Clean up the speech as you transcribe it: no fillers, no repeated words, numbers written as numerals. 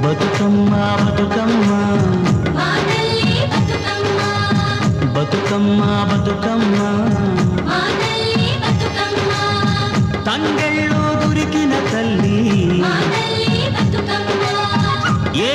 బతుకమ్మ బతుకమ్మ మానల్లి బతుకమ్మ బతుకమ్మ బతుకమ్మ మానల్లి బతుకమ్మ తంగెళ్ళు దొరికిన తల్లి మానల్లి బతుకమ్మ ఏ